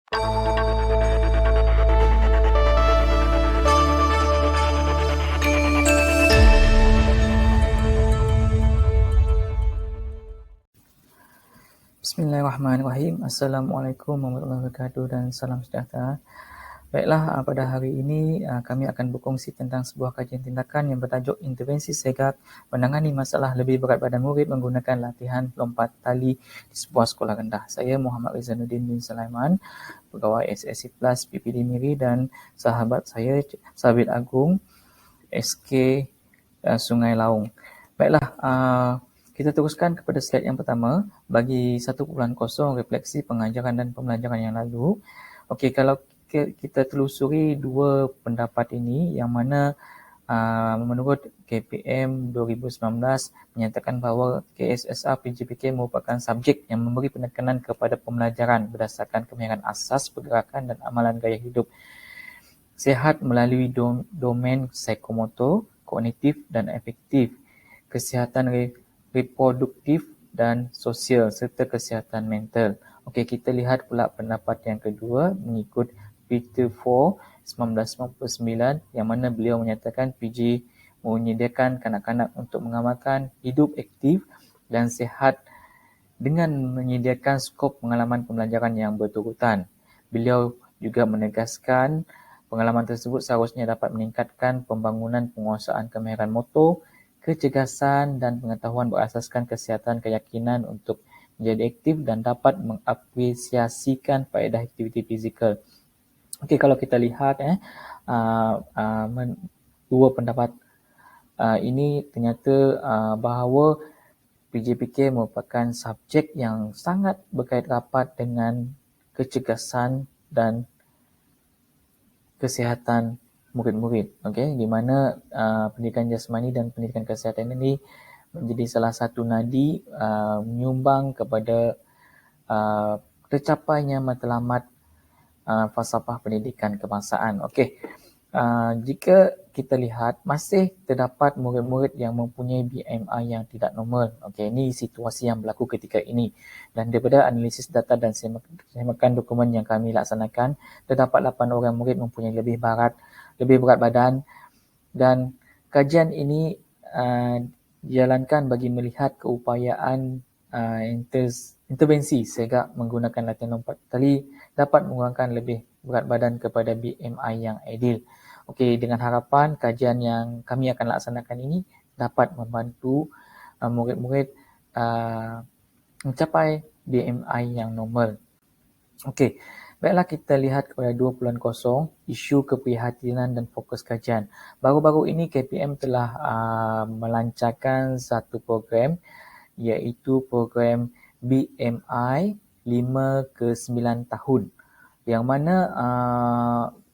Bismillahirrahmanirrahim. Assalamualaikum warahmatullahi wabarakatuh dan salam sejahtera. Baiklah, pada hari ini kami akan berkongsi tentang sebuah kajian tindakan yang bertajuk Intervensi Segak Menangani Masalah Lebih Berat Badan Murid Menggunakan Latihan Lompat Tali di Sebuah Sekolah Rendah. Saya Muhammad Rizanuddin bin Sulaiman, Pegawai SSC Plus PPD Miri, dan sahabat saya Sabit Agung SK Sungai Laung. Baiklah, kita teruskan kepada slide yang pertama bagi 1.0 refleksi pengajaran dan pembelajaran yang lalu. Okey, kalau kita telusuri dua pendapat ini, yang mana menurut KPM 2019 menyatakan bahawa KSSR PJPK merupakan subjek yang memberi penekanan kepada pembelajaran berdasarkan kemahiran asas pergerakan dan amalan gaya hidup sihat melalui domain psikomotor, kognitif dan afektif, kesihatan reproduktif dan sosial serta kesihatan mental. Okey, kita lihat pula pendapat yang kedua mengikut Peter 1999, yang mana beliau menyatakan PJ menyediakan kanak-kanak untuk mengamalkan hidup aktif dan sihat dengan menyediakan skop pengalaman pembelajaran yang berturutan. Beliau juga menegaskan pengalaman tersebut seharusnya dapat meningkatkan pembangunan penguasaan kemahiran motor, kecergasan dan pengetahuan berasaskan kesihatan keyakinan untuk menjadi aktif dan dapat mengapresiasikan faedah aktiviti fizikal. Okey, kalau kita lihat dua pendapat ini ternyata bahawa PJPK merupakan subjek yang sangat berkait rapat dengan kecergasan dan kesihatan murid-murid. Okey, di mana pendidikan jasmani dan pendidikan kesihatan ini menjadi salah satu nadi menyumbang kepada tercapainya matlamat falsafah pendidikan kebangsaan. Okey, jika kita lihat masih terdapat murid-murid yang mempunyai BMI yang tidak normal. Okey, ini situasi yang berlaku ketika ini. Dan daripada analisis data dan semakan dokumen yang kami laksanakan, terdapat 8 orang murid mempunyai lebih berat badan, dan kajian ini dijalankan bagi melihat keupayaan intervensi segak menggunakan latihan lompat tali dapat mengurangkan lebih berat badan kepada BMI yang ideal. Okey, dengan harapan kajian yang kami akan laksanakan ini dapat membantu murid-murid mencapai BMI yang normal. Okey, baiklah kita lihat kepada 2.0 isu keprihatinan dan fokus kajian. Baru-baru ini KPM telah melancarkan satu program, iaitu program BMI 5 ke 9 tahun, yang mana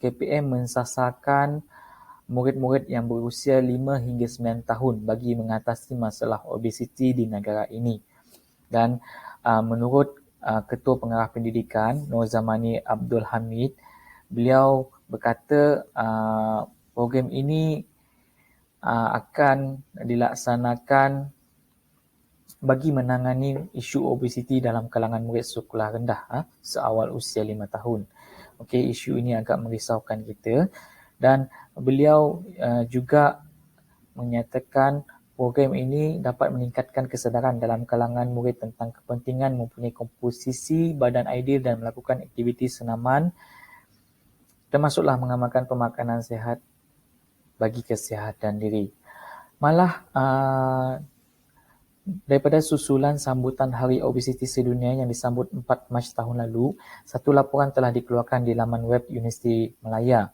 KPM mensasarkan murid-murid yang berusia 5 hingga 9 tahun bagi mengatasi masalah obesiti di negara ini. Dan menurut Ketua Pengarah Pendidikan Nur Zamani Abdul Hamid, beliau berkata program ini akan dilaksanakan bagi menangani isu obesiti dalam kalangan murid sekolah rendah seawal usia 5 tahun. Okey, isu ini agak merisaukan kita, dan beliau juga menyatakan program ini dapat meningkatkan kesedaran dalam kalangan murid tentang kepentingan mempunyai komposisi badan ideal dan melakukan aktiviti senaman, termasuklah mengamalkan pemakanan sihat bagi kesihatan diri. Malah daripada susulan sambutan Hari Obesiti Sedunia yang disambut 4 Mac tahun lalu, satu laporan telah dikeluarkan di laman web Universiti Malaya,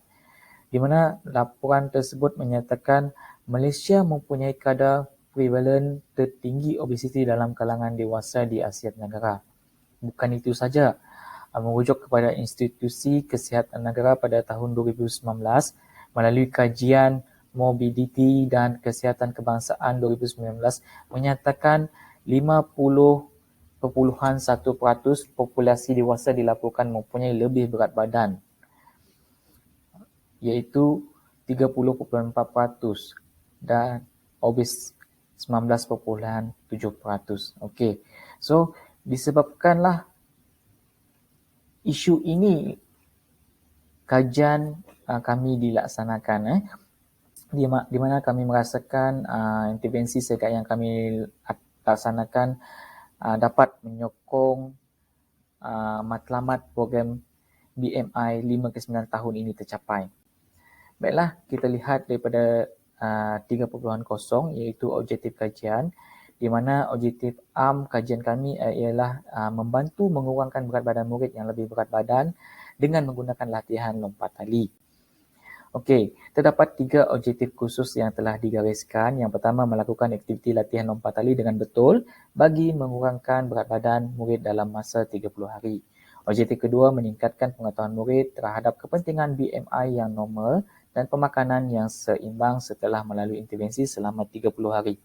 di mana laporan tersebut menyatakan Malaysia mempunyai kadar prevalen tertinggi obesiti dalam kalangan dewasa di Asia Tenggara. Bukan itu saja, merujuk kepada Institusi Kesihatan Negara pada tahun 2019 melalui kajian Morbidity dan Kesihatan Kebangsaan 2019 menyatakan 50.1% populasi dewasa dilaporkan mempunyai lebih berat badan, iaitu 30.4%, dan obes 19.7%. Okey, so disebabkanlah isu ini kajian kami dilaksanakan di mana kami merasakan intervensi segak yang kami laksanakan dapat menyokong matlamat program BMI 5 ke 9 tahun ini tercapai. Baiklah, kita lihat daripada 3.0 iaitu objektif kajian, di mana objektif kajian kami ialah membantu mengurangkan berat badan murid yang lebih berat badan dengan menggunakan latihan lompat tali. Okey, terdapat 3 objektif khusus yang telah digariskan. Yang pertama, melakukan aktiviti latihan lompat tali dengan betul bagi mengurangkan berat badan murid dalam masa 30 hari. Objektif kedua, meningkatkan pengetahuan murid terhadap kepentingan BMI yang normal dan pemakanan yang seimbang setelah melalui intervensi selama 30 hari.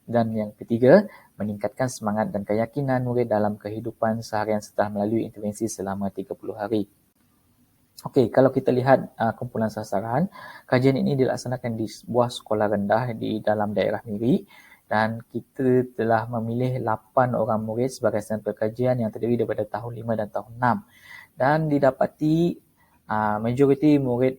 Dan yang ketiga, meningkatkan semangat dan keyakinan murid dalam kehidupan seharian setelah melalui intervensi selama 30 hari. Okey, kalau kita lihat kumpulan sasaran, kajian ini dilaksanakan di sebuah sekolah rendah di dalam daerah Miri dan kita telah memilih 8 orang murid sebagai sampel kajian yang terdiri daripada tahun 5 dan tahun 6. Dan didapati majoriti murid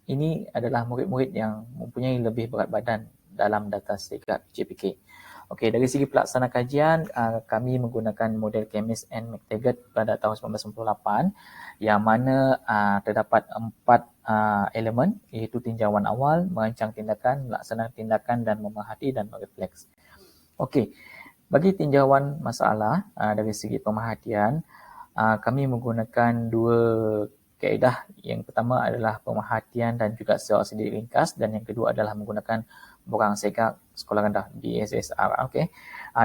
ini adalah murid-murid yang mempunyai lebih berat badan dalam data segak JPK. Okey, dari segi pelaksana kajian, kami menggunakan model Chemist and McTaggart pada tahun 1998 yang mana terdapat 4 elemen iaitu tinjauan awal, merancang tindakan, melaksanakan tindakan dan memerhati dan merefleks. Okey, bagi tinjauan masalah dari segi pemerhatian, kami menggunakan 2 kaedah. Yang pertama adalah pemerhatian dan juga secara sedikit ringkas dan yang kedua adalah menggunakan borang segak sekolah rendah BSSR. Okey.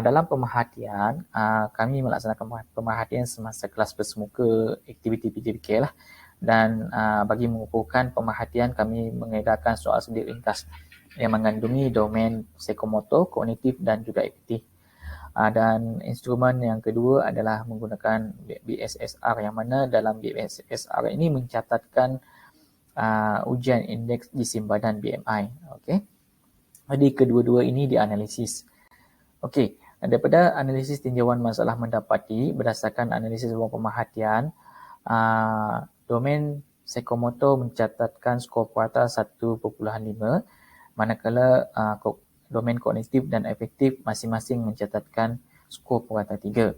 Dalam pemerhatian, kami melaksanakan pemerhatian semasa kelas bersemuka aktiviti PJBK lah. Dan bagi mengukurkan pemerhatian, kami mengedarkan soal sedikit ringkas yang mengandungi domain psikomotor, kognitif dan juga aktif. Dan instrumen yang kedua adalah menggunakan BSSR yang mana dalam BSSR ini mencatatkan ujian indeks jisim badan BMI. Okey. Jadi kedua-dua ini dianalisis. Okey, daripada analisis tinjauan masalah mendapati berdasarkan analisis ruang pemerhatian, domain psikomotor mencatatkan skor puasa 1.5, manakala domain kognitif dan efektif masing-masing mencatatkan skor purata 3.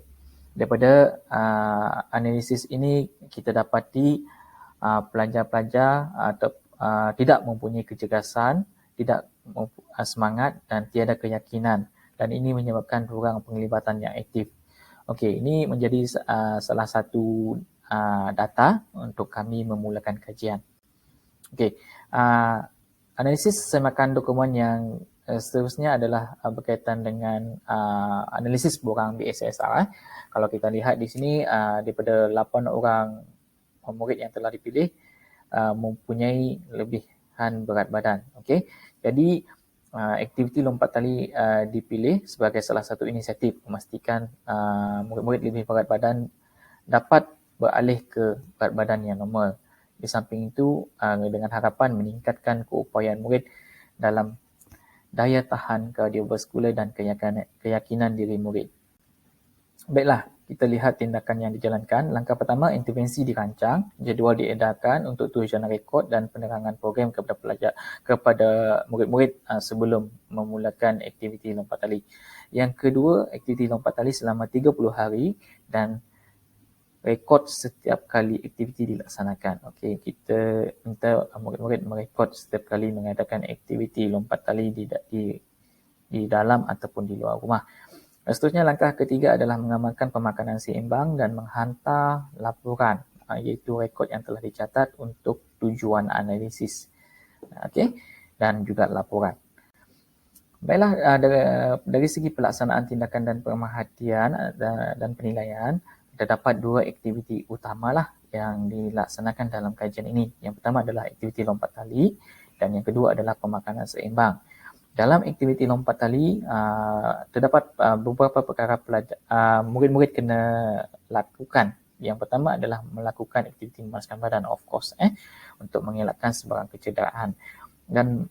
Daripada analisis ini kita dapati pelajar-pelajar tidak mempunyai kecergasan, tidak semangat dan tiada keyakinan dan ini menyebabkan kurang penglibatan yang aktif. Okey, ini menjadi salah satu data untuk kami memulakan kajian. Okey, analisis semakan dokumen yang seterusnya adalah berkaitan dengan analisis borang BSSR. Kalau kita lihat di sini daripada 8 orang murid yang telah dipilih mempunyai lebihan berat badan. Okey. Jadi aktiviti lompat tali dipilih sebagai salah satu inisiatif memastikan murid-murid lebih berat badan dapat beralih ke berat badan yang normal. Di samping itu dengan harapan meningkatkan keupayaan murid dalam daya tahan kardiovaskular dan keyakinan diri murid. Baiklah, kita lihat tindakan yang dijalankan. Langkah pertama, intervensi dirancang, jadual diedarkan untuk tujuan rekod dan penerangan program kepada murid-murid sebelum memulakan aktiviti lompat tali. Yang kedua, aktiviti lompat tali selama 30 hari dan rekod setiap kali aktiviti dilaksanakan. Okey, kita minta murid-murid merekod setiap kali mengadakan aktiviti lompat tali di dalam ataupun di luar rumah. Seterusnya, langkah ketiga adalah mengamalkan pemakanan seimbang dan menghantar laporan iaitu rekod yang telah dicatat untuk tujuan analisis. Okey, dan juga laporan. Baiklah, dari segi pelaksanaan tindakan dan pemerhatian dan penilaian, terdapat 2 aktiviti utamalah yang dilaksanakan dalam kajian ini. Yang pertama adalah aktiviti lompat tali dan yang kedua adalah pemakanan seimbang. Dalam aktiviti lompat tali, terdapat beberapa perkara murid-murid kena lakukan. Yang pertama adalah melakukan aktiviti memanaskan badan, of course, untuk mengelakkan sebarang kecederaan. Dan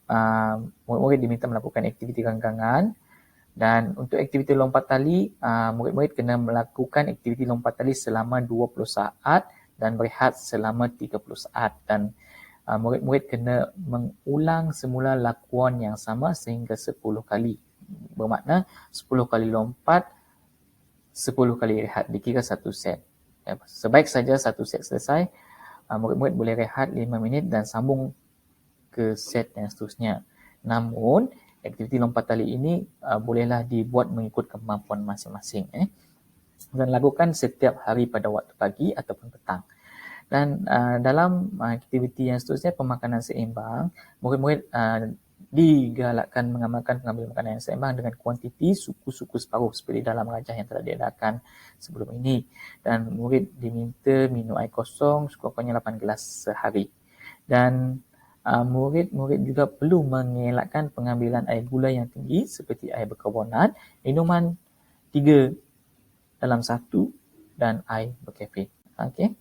murid-murid diminta melakukan aktiviti renggangan. Dan untuk aktiviti lompat tali, murid-murid kena melakukan aktiviti lompat tali selama 20 saat dan berehat selama 30 saat dan murid-murid kena mengulang semula lakuan yang sama sehingga 10 kali. Bermakna 10 kali lompat, 10 kali rehat, dikira satu set. Sebaik saja satu set selesai, murid-murid boleh rehat 5 minit dan sambung ke set yang seterusnya. Namun, aktiviti lompat tali ini bolehlah dibuat mengikut kemampuan masing-masing. Dan lakukan setiap hari pada waktu pagi ataupun petang. Dan dalam aktiviti yang seterusnya, pemakanan seimbang, murid-murid digalakkan mengamalkan pengambilan makanan yang seimbang dengan kuantiti suku-suku separuh seperti dalam rajah yang telah diadakan sebelum ini. Dan murid diminta minum air kosong sekurang-kurangnya 8 gelas sehari. Dan murid-murid juga perlu mengelakkan pengambilan air gula yang tinggi seperti air berkarbonat, minuman 3 dalam 1 dan air berkafein. Okey.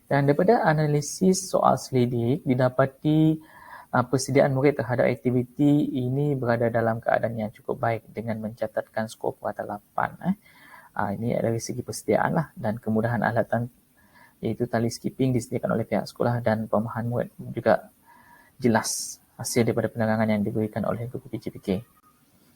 Dan daripada analisis soal selidik, didapati persediaan murid terhadap aktiviti ini berada dalam keadaan yang cukup baik dengan mencatatkan skor purata 8. Ini dari segi persediaan lah, dan kemudahan alatan iaitu tali skipping disediakan oleh pihak sekolah dan pemahaman murid juga jelas hasil daripada penerangan yang diberikan oleh guru PJPK.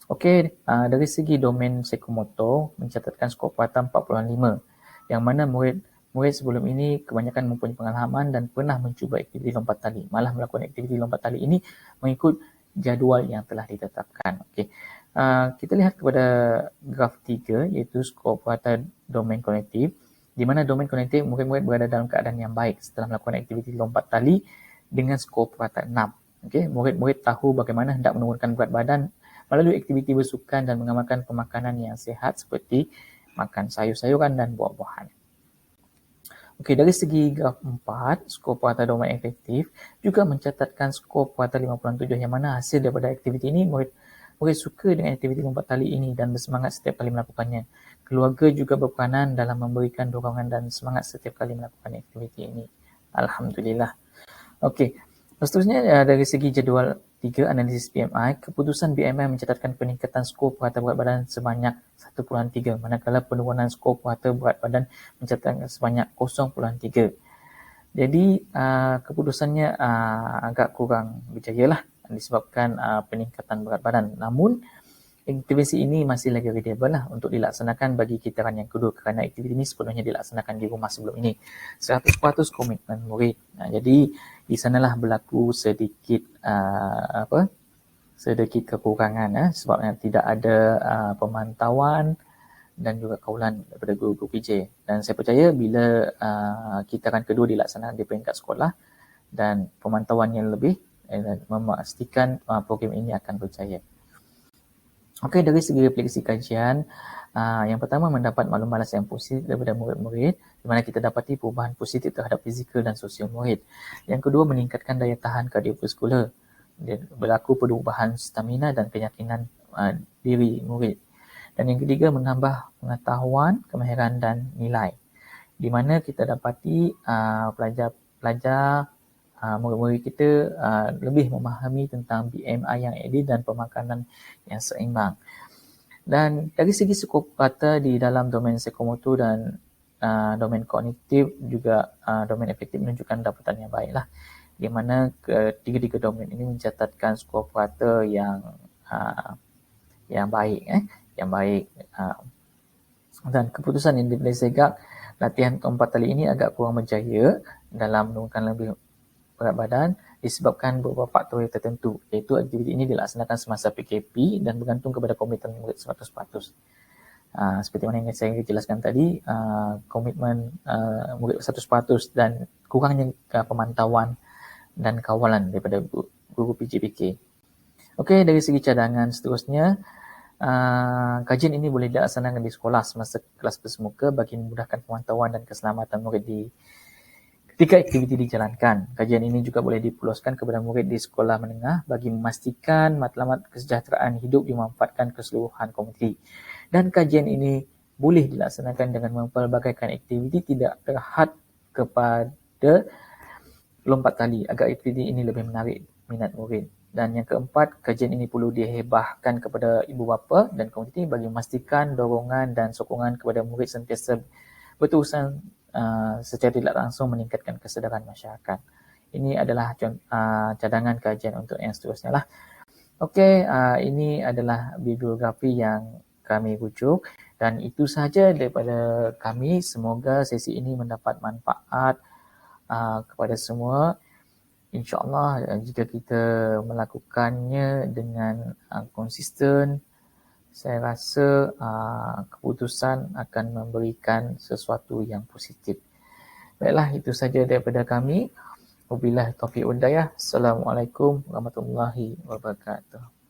Okey, dari segi domain psikomotor mencatatkan skor purata 4.5, yang mana murid sebelum ini kebanyakan mempunyai pengalaman dan pernah mencuba aktiviti lompat tali. Malah melakukan aktiviti lompat tali ini mengikut jadual yang telah ditetapkan. Okey. Kita lihat kepada graf 3 iaitu skor purata domain kognitif, di mana domain kognitif murid-murid berada dalam keadaan yang baik setelah melakukan aktiviti lompat tali dengan skor purata 6. Okey, murid-murid tahu bagaimana hendak menurunkan berat badan melalui aktiviti bersukan dan mengamalkan pemakanan yang sihat seperti makan sayur-sayuran dan buah-buahan. Okey, dari segi graf 4, skor purata domain efektif juga mencatatkan skor purata 5.7, yang mana hasil daripada aktiviti ini murid suka dengan aktiviti lompat tali ini dan bersemangat setiap kali melakukannya. Keluarga juga berperanan dalam memberikan dorongan dan semangat setiap kali melakukan aktiviti ini. Alhamdulillah. Okey, seterusnya dari segi jadual 3 analisis BMI, keputusan BMI mencatatkan peningkatan skor purata berat badan sebanyak 1.3, manakala penurunan skor purata berat badan mencatatkan sebanyak 0.3. Jadi keputusannya agak kurang berjaya lah disebabkan peningkatan berat badan. Namun aktiviti ini masih lagi readable lah untuk dilaksanakan bagi kitaran yang kedua, kerana aktiviti ini sepenuhnya dilaksanakan di rumah sebelum ini. 100% komitmen murid. Jadi di sanalah berlaku sedikit sedikit kekurangan sebab tidak ada pemantauan dan juga kawalan daripada guru-guru PJ. Dan saya percaya bila kitaran kedua dilaksanakan di peringkat sekolah dan pemantauan yang lebih, memastikan program ini akan berjaya. Okey, dari segi refleksi kajian, yang pertama mendapat maklumat balas yang positif daripada murid-murid, di mana kita dapati perubahan positif terhadap fizikal dan sosial murid. Yang kedua, meningkatkan daya tahan kardiovaskular. Berlaku perubahan stamina dan keyakinan diri murid. Dan yang ketiga, menambah pengetahuan, kemahiran dan nilai. Di mana kita dapati pelajar-pelajar murid-murid kita lebih memahami tentang BMI yang adil dan pemakanan yang seimbang. Dan dari segi skor purata di dalam domain psikomotor dan domain kognitif juga domain efektif menunjukkan dapatan yang baiklah, di mana ketiga-tiga domain ini mencatatkan skor purata yang baik, dan keputusan yang diberi segak latihan lompat tali ini agak kurang berjaya dalam menurunkan lebih berat badan disebabkan beberapa faktor tertentu, iaitu aktiviti ini dilaksanakan semasa PKP dan bergantung kepada komitmen murid 100%. Seperti mana yang saya jelaskan tadi, komitmen murid 100% dan kurangnya pemantauan dan kawalan daripada guru PJPK. Okey, dari segi cadangan seterusnya, kajian ini boleh dilaksanakan di sekolah semasa kelas bersemuka bagi memudahkan pemantauan dan keselamatan murid ketika aktiviti dijalankan. Kajian ini juga boleh dipuluskan kepada murid di sekolah menengah bagi memastikan matlamat kesejahteraan hidup dimanfaatkan keseluruhan komuniti. Dan kajian ini boleh dilaksanakan dengan mempelbagaikan aktiviti tidak terhad kepada lompat tali agar aktiviti ini lebih menarik minat murid. Dan yang keempat, kajian ini perlu dihebahkan kepada ibu bapa dan komuniti bagi memastikan dorongan dan sokongan kepada murid sentiasa berterusan secara tidak langsung meningkatkan kesedaran masyarakat. Ini adalah cadangan kajian untuk yang seterusnya lah. Okey, ini adalah bibliografi yang kami rujuk dan itu sahaja daripada kami. Semoga sesi ini mendapat manfaat kepada semua. InsyaAllah jika kita melakukannya dengan konsisten, saya rasa keputusan akan memberikan sesuatu yang positif. Baiklah, itu saja daripada kami. Wabillahi taufiq wal hidayah. Assalamualaikum warahmatullahi wabarakatuh.